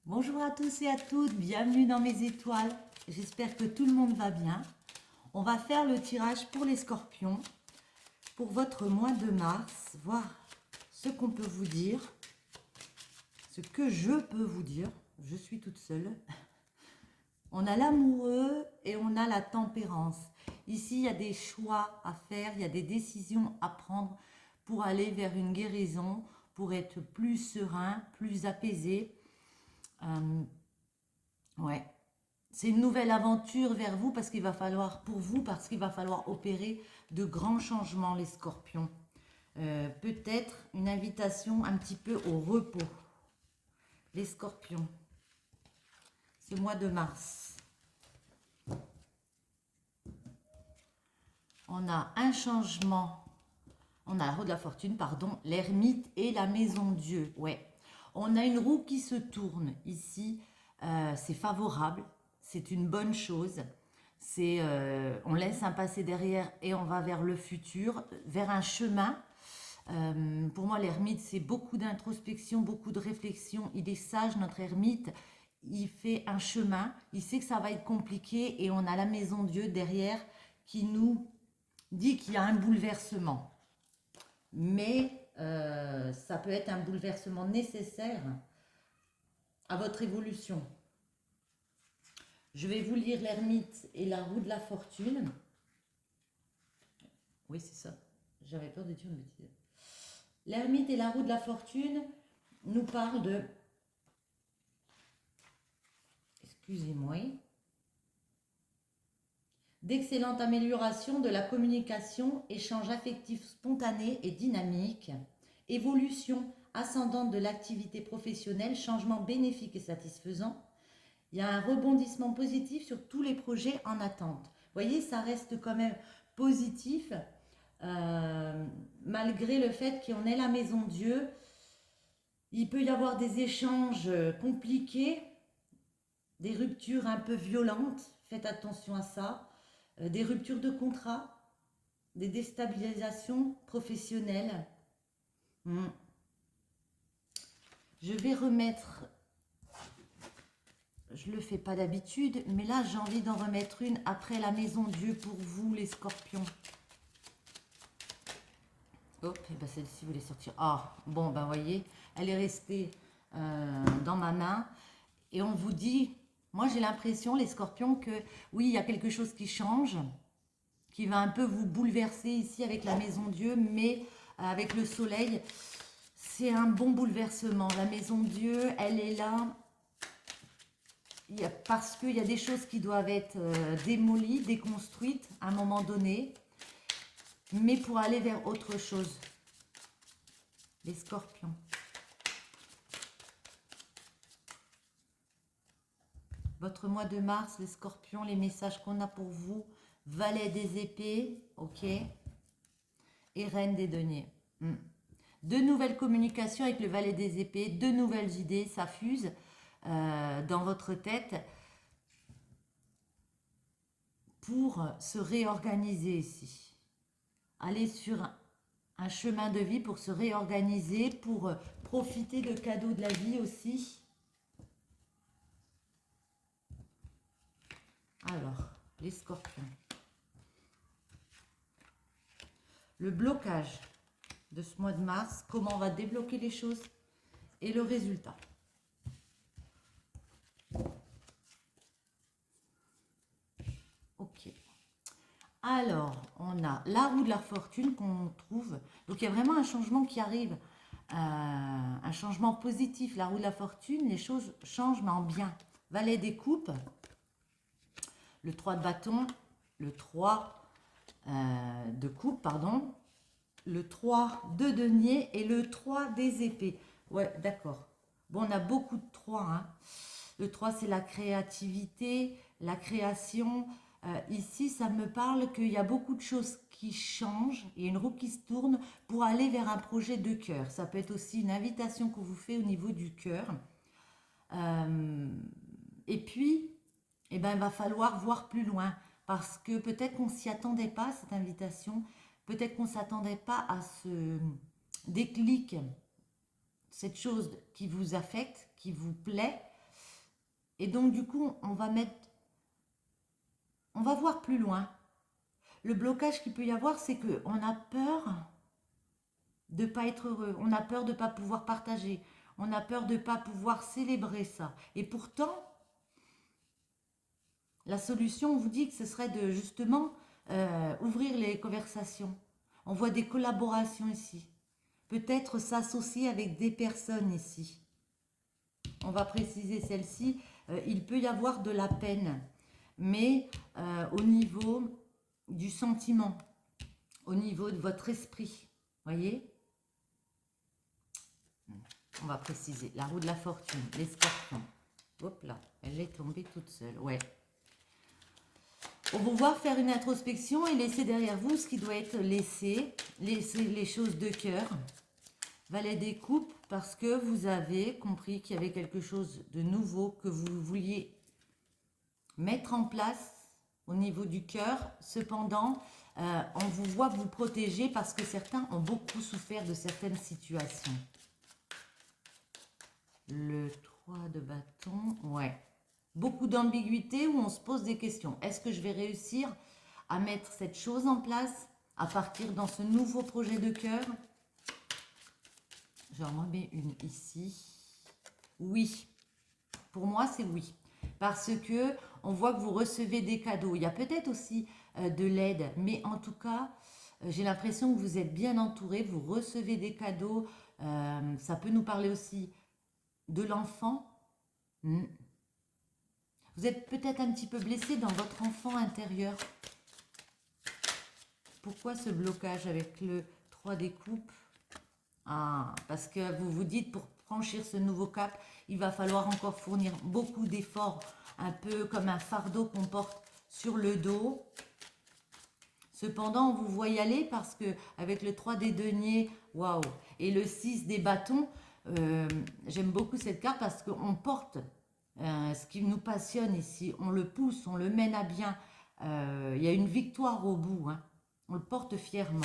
Bonjour à tous et à toutes, bienvenue dans mes étoiles. J'espère que tout le monde va bien. On va faire le tirage pour les scorpions pour votre mois de mars, voir ce qu'on peut vous dire, ce que je peux vous dire. Je suis toute seule. On a l'amoureux et on a la tempérance. Ici, il y a des choix à faire, il y a des décisions à prendre pour aller vers une guérison, pour être plus serein, plus apaisé. Ouais, c'est une nouvelle aventure vers vous parce qu'il va falloir, pour vous, parce qu'il va falloir opérer de grands changements, les scorpions. Peut-être une invitation un petit peu au repos, les scorpions, ce mois de mars. On a un changement, on a la roue de la fortune, pardon, l'ermite et la maison Dieu. Ouais, on a une roue qui se tourne ici, c'est favorable, c'est une bonne chose. On laisse un passé derrière et on va vers le futur, vers un chemin. Pour moi, l'ermite, c'est beaucoup d'introspection, beaucoup de réflexion. Il est sage, notre ermite. Il fait un chemin. Il sait que ça va être compliqué et on a la maison Dieu derrière qui nous dit qu'il y a un bouleversement. Mais ça peut être un bouleversement nécessaire à votre évolution. Je vais vous lire l'ermite et la roue de la fortune. Oui, c'est ça. J'avais peur de dire une bêtise. L'ermite et la roue de la fortune nous parlent de... Excusez-moi. D'excellente amélioration de la communication, échange affectif spontané et dynamique, évolution ascendante de l'activité professionnelle, changement bénéfique et satisfaisant. Il y a un rebondissement positif sur tous les projets en attente. Vous voyez, ça reste quand même positif, malgré le fait qu'on ait la maison Dieu. Il peut y avoir des échanges compliqués, des ruptures un peu violentes, faites attention à ça, des ruptures de contrat, des déstabilisations professionnelles. Je vais remettre, je ne le fais pas d'habitude, mais là j'ai envie d'en remettre une après la maison Dieu pour vous les scorpions. Hop, et ben celle-ci vous voulez sortir. Ah, bon ben voyez, elle est restée dans ma main. Et on vous dit, moi j'ai l'impression les scorpions que oui, il y a quelque chose qui change, qui va un peu vous bouleverser ici avec la maison Dieu, mais avec le soleil, c'est un bon bouleversement. La maison Dieu, elle est là parce qu'il y a des choses qui doivent être démolies, déconstruites à un moment donné, mais pour aller vers autre chose. Les scorpions. Votre mois de mars, les scorpions, les messages qu'on a pour vous. Valet des épées, ok. Et reine des deniers. De nouvelles communications avec le valet des épées, de nouvelles idées, ça fuse dans votre tête pour se réorganiser ici. Aller sur un chemin de vie pour se réorganiser, pour profiter de cadeaux de la vie aussi. Alors, les scorpions. Le blocage de ce mois de mars, comment on va débloquer les choses et le résultat. Ok. Alors, on a la roue de la fortune qu'on trouve. Donc, il y a vraiment un changement qui arrive, un changement positif. La roue de la fortune, les choses changent, mais en bien. Valet des coupes, le 3 de bâton, le 3 de coupe, pardon, le 3 de denier et le 3 des épées. Ouais, d'accord. Bon, on a beaucoup de 3. Hein. Le 3, c'est la créativité, la création. Ici, ça me parle qu'il y a beaucoup de choses qui changent. Il y a une roue qui se tourne pour aller vers un projet de cœur. Ça peut être aussi une invitation qu'on vous fait au niveau du cœur. Et puis, eh ben, il va falloir voir plus loin. Parce que peut-être qu'on ne s'y attendait pas, cette invitation. Peut-être qu'on ne s'attendait pas à ce déclic, cette chose qui vous affecte, qui vous plaît. Et donc, du coup, on va voir plus loin. Le blocage qu'il peut y avoir, c'est qu'on a peur de ne pas être heureux. On a peur de ne pas pouvoir partager. On a peur de ne pas pouvoir célébrer ça. Et pourtant, la solution, on vous dit que ce serait de justement ouvrir les conversations. On voit des collaborations ici. Peut-être s'associer avec des personnes ici. On va préciser celle-ci. Il peut y avoir de la peine, mais au niveau du sentiment, au niveau de votre esprit. Voyez? On va préciser. La roue de la fortune, les scorpions. Hop là, elle est tombée toute seule. Ouais. On va voir faire une introspection et laisser derrière vous ce qui doit être laissé. Laisser les choses de cœur. Valet des coupes, parce que vous avez compris qu'il y avait quelque chose de nouveau que vous vouliez mettre en place au niveau du cœur. Cependant, on vous voit vous protéger parce que certains ont beaucoup souffert de certaines situations. Le 3 de bâton, ouais. Beaucoup d'ambiguïté où on se pose des questions. Est-ce que je vais réussir à mettre cette chose en place, à partir dans ce nouveau projet de cœur? J'en remets une ici. Oui. Pour moi, c'est oui. Parce que on voit que vous recevez des cadeaux. Il y a peut-être aussi de l'aide, mais en tout cas, j'ai l'impression que vous êtes bien entouré. Vous recevez des cadeaux. Ça peut nous parler aussi de l'enfant. Vous êtes peut-être un petit peu blessé dans votre enfant intérieur. Pourquoi ce blocage avec le 3 des coupes? Ah, parce que vous vous dites, pour franchir ce nouveau cap, il va falloir encore fournir beaucoup d'efforts, un peu comme un fardeau qu'on porte sur le dos. Cependant, on vous voit y aller parce que avec le 3 des deniers, waouh, et le 6 des bâtons, j'aime beaucoup cette carte parce qu'on porte ce qui nous passionne ici, on le pousse, on le mène à bien. Il y a une victoire au bout, hein. On le porte fièrement.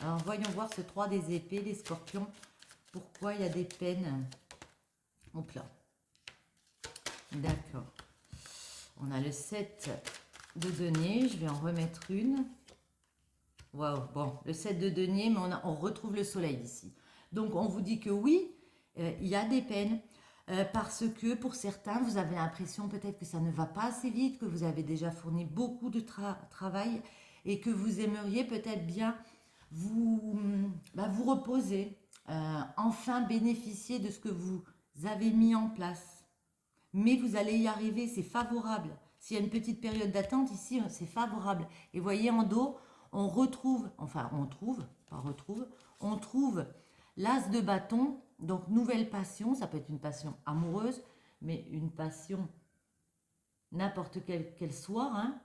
Alors voyons voir ce 3 des épées, les scorpions. Pourquoi il y a des peines? Hop là. D'accord. On a le 7 de denier. Je vais en remettre une. Waouh. Bon, le 7 de denier, mais on retrouve le soleil ici. Donc on vous dit que oui, il y a des peines. Parce que pour certains, vous avez l'impression peut-être que ça ne va pas assez vite, que vous avez déjà fourni beaucoup de travail et que vous aimeriez peut-être bien vous reposer, enfin bénéficier de ce que vous avez mis en place. Mais vous allez y arriver, c'est favorable. S'il y a une petite période d'attente ici, c'est favorable. Et voyez en dos, on retrouve, enfin on trouve l'as de bâton, donc nouvelle passion, ça peut être une passion amoureuse, mais une passion n'importe quelle qu'elle soit, hein,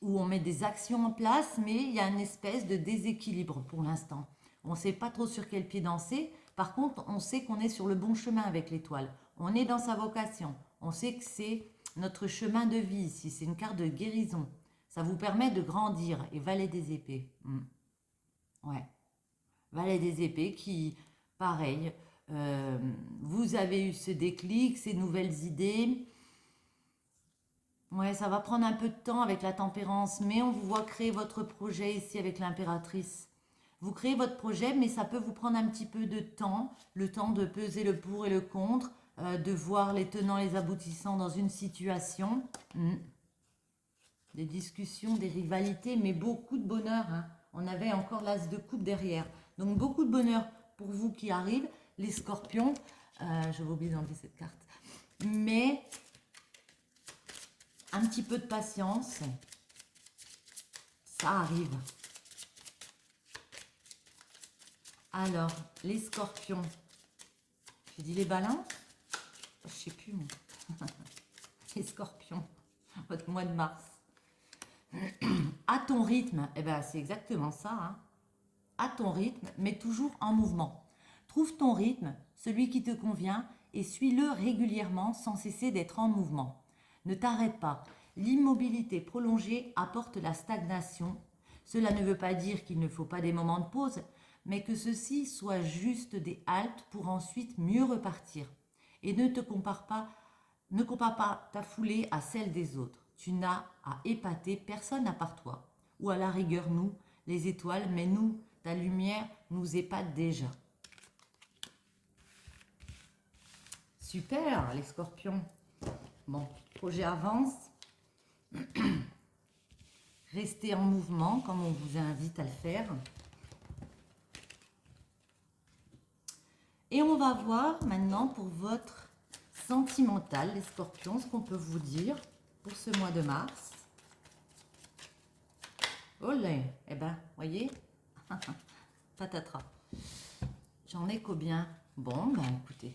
où on met des actions en place, mais il y a une espèce de déséquilibre pour l'instant. On ne sait pas trop sur quel pied danser. Par contre, on sait qu'on est sur le bon chemin avec l'étoile. On est dans sa vocation. On sait que c'est notre chemin de vie ici. C'est une carte de guérison. Ça vous permet de grandir. Et valet des épées. Ouais. Valet des épées qui, pareil, vous avez eu ce déclic, ces nouvelles idées. Ouais, ça va prendre un peu de temps avec la tempérance, mais on vous voit créer votre projet ici avec l'impératrice. Vous créez votre projet, mais ça peut vous prendre un petit peu de temps, le temps de peser le pour et le contre, de voir les tenants et les aboutissants dans une situation. Des discussions, des rivalités, mais beaucoup de bonheur, hein. On avait encore l'as de coupe derrière. Donc beaucoup de bonheur pour vous qui arrivent, les scorpions. Je vais oublier d'enlever cette carte. Mais un petit peu de patience, ça arrive. Alors, les scorpions. J'ai dit les balances? Je sais plus, moi. Les scorpions, votre mois de mars. À ton rythme, eh ben, c'est exactement ça, hein. À ton rythme, mais toujours en mouvement. Trouve ton rythme, celui qui te convient, et suis-le régulièrement sans cesser d'être en mouvement. Ne t'arrête pas. L'immobilité prolongée apporte la stagnation. Cela ne veut pas dire qu'il ne faut pas des moments de pause, mais que ceux-ci soient juste des haltes pour ensuite mieux repartir. Et ne te compare pas Ne compare pas ta foulée à celle des autres. Tu n'as à épater personne à part toi. Ou à la rigueur, nous, les étoiles, mais nous, ta lumière nous épate déjà. Super, les scorpions. Bon, projet avance. Restez en mouvement, comme on vous invite à le faire. Et on va voir maintenant pour votre sentimental, les scorpions, ce qu'on peut vous dire pour ce mois de mars. Olé, eh ben, voyez, patatras. J'en ai combien? Bon, ben écoutez.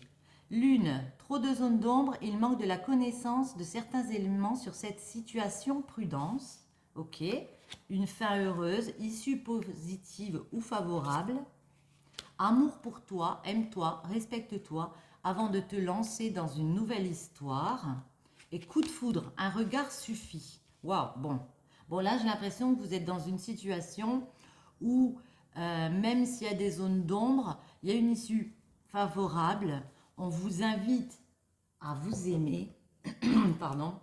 Lune, trop de zones d'ombre, il manque de la connaissance de certains éléments sur cette situation, prudence. Ok. Une fin heureuse, issue positive ou favorable. Amour pour toi, aime-toi, respecte-toi avant de te lancer dans une nouvelle histoire. Et coup de foudre, un regard suffit. Waouh, bon. Bon, là, j'ai l'impression que vous êtes dans une situation où, même s'il y a des zones d'ombre, il y a une issue favorable. On vous invite à vous aimer. Pardon.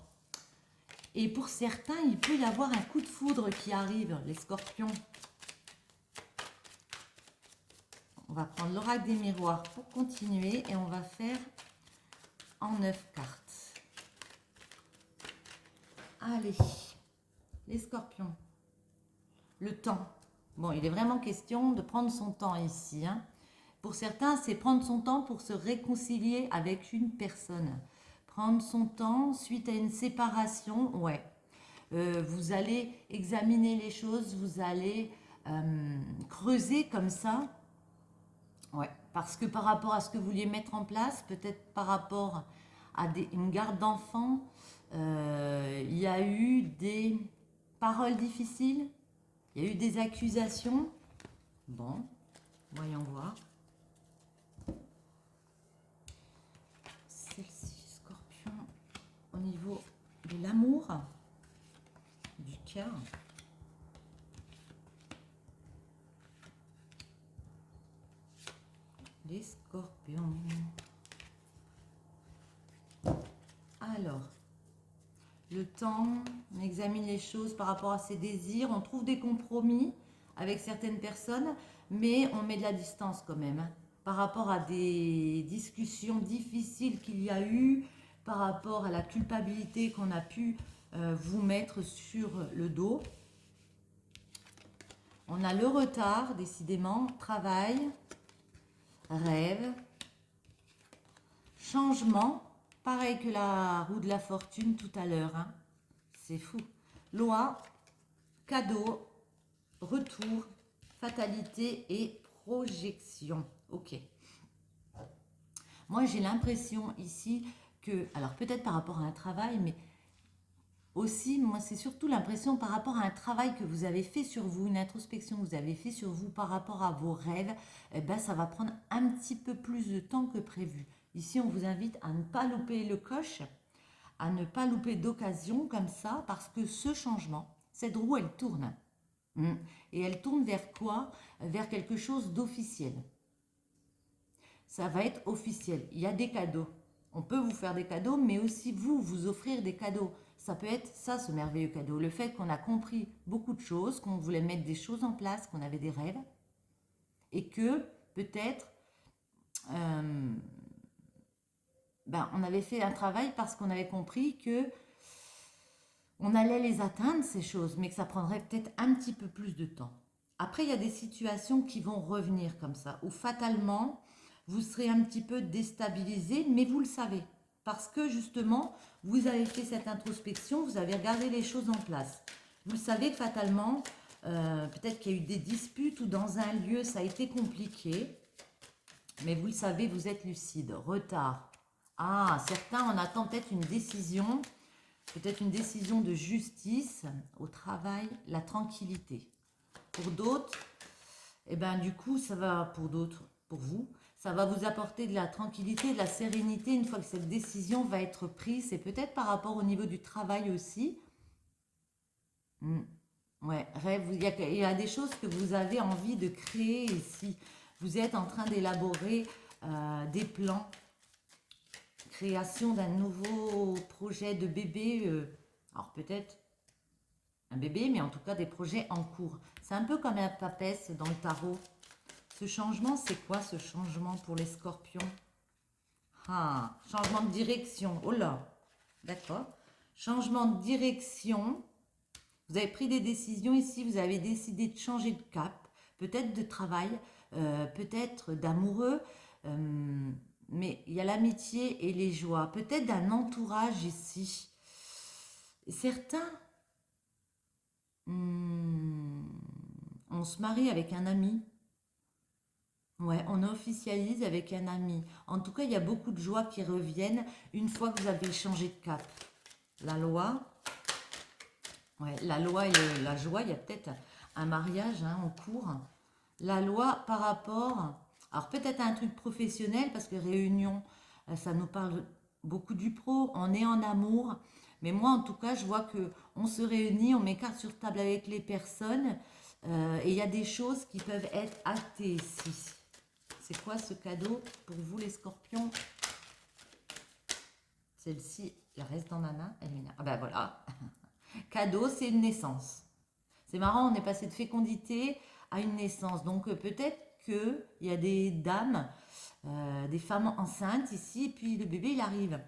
Et pour certains, il peut y avoir un coup de foudre qui arrive, les scorpions. On va prendre l'oracle des miroirs pour continuer et on va faire en 9 cartes. Allez, les scorpions. Le temps. Bon, il est vraiment question de prendre son temps ici. Hein. Pour certains, c'est prendre son temps pour se réconcilier avec une personne. Prendre son temps suite à une séparation, ouais. Vous allez examiner les choses, vous allez creuser comme ça. Ouais, parce que par rapport à ce que vous vouliez mettre en place, peut-être par rapport à une garde d'enfants, il y a eu des paroles difficiles, il y a eu des accusations. Bon, voyons voir. Celle-ci, scorpion, au niveau de l'amour, du cœur. Les scorpions. Alors, le temps, on examine les choses par rapport à ses désirs, on trouve des compromis avec certaines personnes, mais on met de la distance quand même, hein, par rapport à des discussions difficiles qu'il y a eu, par rapport à la culpabilité qu'on a pu vous mettre sur le dos. On a le retard, décidément, travail, rêve, changement, pareil que la roue de la fortune tout à l'heure, hein. C'est fou. Loi, cadeau, retour, fatalité et projection. Ok. Moi, j'ai l'impression ici que, alors peut-être par rapport à un travail, mais aussi, moi, c'est surtout l'impression par rapport à un travail que vous avez fait sur vous, une introspection que vous avez fait sur vous par rapport à vos rêves, eh ben, ça va prendre un petit peu plus de temps que prévu. Ici, on vous invite à ne pas louper le coche, à ne pas louper d'occasion comme ça, parce que ce changement, cette roue, elle tourne. Et elle tourne vers quoi? Vers quelque chose d'officiel. Ça va être officiel. Il y a des cadeaux. On peut vous faire des cadeaux, mais aussi vous offrir des cadeaux. Ça peut être ça, ce merveilleux cadeau. Le fait qu'on a compris beaucoup de choses, qu'on voulait mettre des choses en place, qu'on avait des rêves, et que peut-être on avait fait un travail parce qu'on avait compris que on allait les atteindre, ces choses, mais que ça prendrait peut-être un petit peu plus de temps. Après, il y a des situations qui vont revenir comme ça, où fatalement, vous serez un petit peu déstabilisé, mais vous le savez. Parce que justement, vous avez fait cette introspection, vous avez regardé les choses en place. Vous savez que fatalement, peut-être qu'il y a eu des disputes ou dans un lieu, ça a été compliqué. Mais vous le savez, vous êtes lucide. Retard. Ah, certains en attendent peut-être une décision. Peut-être une décision de justice au travail, la tranquillité. Pour d'autres, eh ben, du coup, ça va, pour d'autres, pour vous, ça va vous apporter de la tranquillité, de la sérénité une fois que cette décision va être prise. C'est peut-être par rapport au niveau du travail aussi. Ouais, rêve, il y a des choses que vous avez envie de créer ici. Vous êtes en train d'élaborer des plans création d'un nouveau projet de bébé. Alors peut-être un bébé, mais en tout cas des projets en cours. C'est un peu comme un papesse dans le tarot. Ce changement, c'est quoi ce changement pour les scorpions? Ah, changement de direction. Oh là, d'accord. Changement de direction. Vous avez pris des décisions ici, vous avez décidé de changer de cap, peut-être de travail, peut-être d'amoureux, mais il y a l'amitié et les joies, peut-être d'un entourage ici. Certains, on se marie avec un ami. Ouais, on officialise avec un ami. En tout cas, il y a beaucoup de joies qui reviennent une fois que vous avez changé de cap. La loi, ouais, la loi et la joie, il y a peut-être un mariage en cours. La loi par rapport, alors peut-être à un truc professionnel, parce que réunion, ça nous parle beaucoup du pro, on est en amour. Mais moi, en tout cas, je vois que on se réunit, on met carte sur table avec les personnes, et il y a des choses qui peuvent être actées ici. C'est quoi ce cadeau pour vous les scorpions? Celle-ci, elle reste dans ma main. Elle m'énerve. Ah ben voilà. Cadeau, c'est une naissance. C'est marrant, on est passé de fécondité à une naissance. Donc peut-être qu'il y a des dames, des femmes enceintes ici, et puis le bébé, il arrive.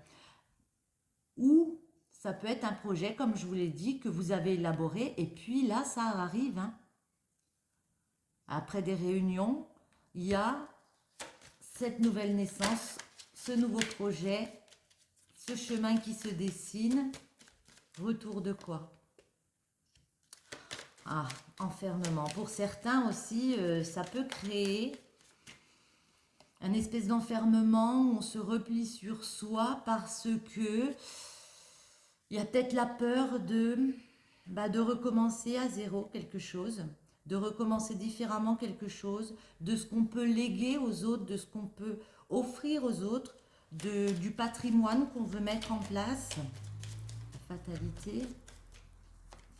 Ou ça peut être un projet, comme je vous l'ai dit, que vous avez élaboré, et puis là, ça arrive. Après des réunions, il y a cette nouvelle naissance, ce nouveau projet, ce chemin qui se dessine. Retour de quoi? Ah, enfermement. Pour certains aussi, ça peut créer un espèce d'enfermement où on se replie sur soi parce que il y a peut-être la peur de recommencer à zéro quelque chose, de recommencer différemment quelque chose, de ce qu'on peut léguer aux autres, de ce qu'on peut offrir aux autres, du patrimoine qu'on veut mettre en place. Fatalité.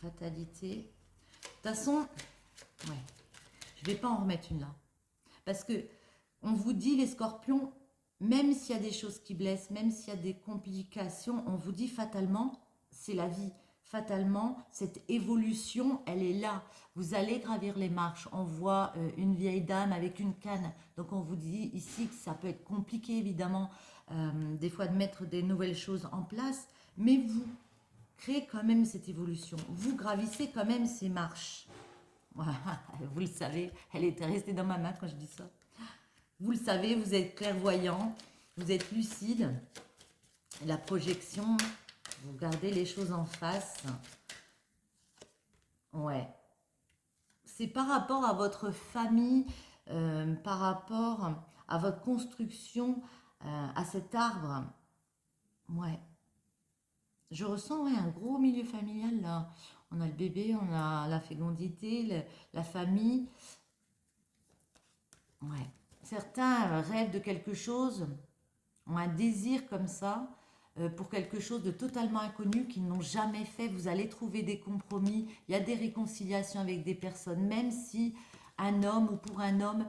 Fatalité. De toute façon, ouais, je ne vais pas en remettre une là. Parce que on vous dit, les scorpions, même s'il y a des choses qui blessent, même s'il y a des complications, on vous dit fatalement, c'est la vie. Fatalement, cette évolution, elle est là. Vous allez gravir les marches. On voit une vieille dame avec une canne. Donc on vous dit ici que ça peut être compliqué, évidemment, des fois de mettre des nouvelles choses en place. Mais vous créez quand même cette évolution. Vous gravissez quand même ces marches. Voilà, vous le savez, elle était restée dans ma main quand je dis ça. Vous le savez, vous êtes clairvoyant, vous êtes lucide. La projection, vous regardez les choses en face. Ouais. C'est par rapport à votre famille, par rapport à votre construction, à cet arbre. Ouais. Je ressens un gros milieu familial là. On a le bébé, on a la fécondité, la famille. Ouais. Certains rêvent de quelque chose, ont un désir comme ça pour quelque chose de totalement inconnu qu'ils n'ont jamais fait. Vous allez trouver des compromis, il y a des réconciliations avec des personnes, même si un homme ou pour un homme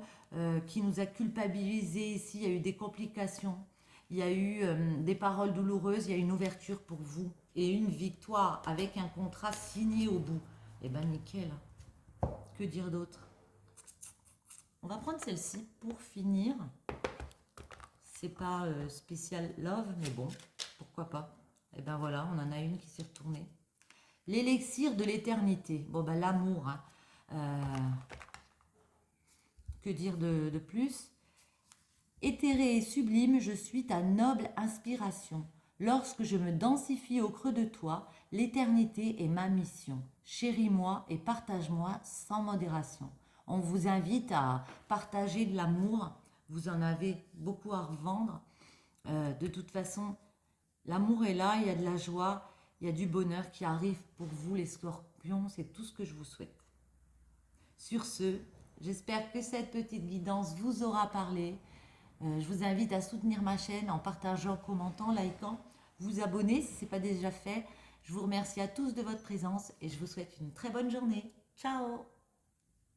qui nous a culpabilisés ici, il y a eu des complications, il y a eu des paroles douloureuses, il y a une ouverture pour vous et une victoire avec un contrat signé au bout. Eh ben nickel, que dire d'autre? On va prendre celle-ci pour finir. C'est pas spécial love, mais bon, pourquoi pas. Et ben voilà, on en a une qui s'est retournée. L'élixir de l'éternité. Bon ben l'amour. Que dire de plus? Éthérée et sublime, je suis ta noble inspiration. Lorsque je me densifie au creux de toi, l'éternité est ma mission. Chéris-moi et partage-moi sans modération. On vous invite à partager de l'amour. Vous en avez beaucoup à revendre. De toute façon, l'amour est là, il y a de la joie, il y a du bonheur qui arrive pour vous les scorpions. C'est tout ce que je vous souhaite. Sur ce, j'espère que cette petite guidance vous aura parlé. Je vous invite à soutenir ma chaîne en partageant, commentant, likant, vous abonner si ce n'est pas déjà fait. Je vous remercie à tous de votre présence et je vous souhaite une très bonne journée. Ciao!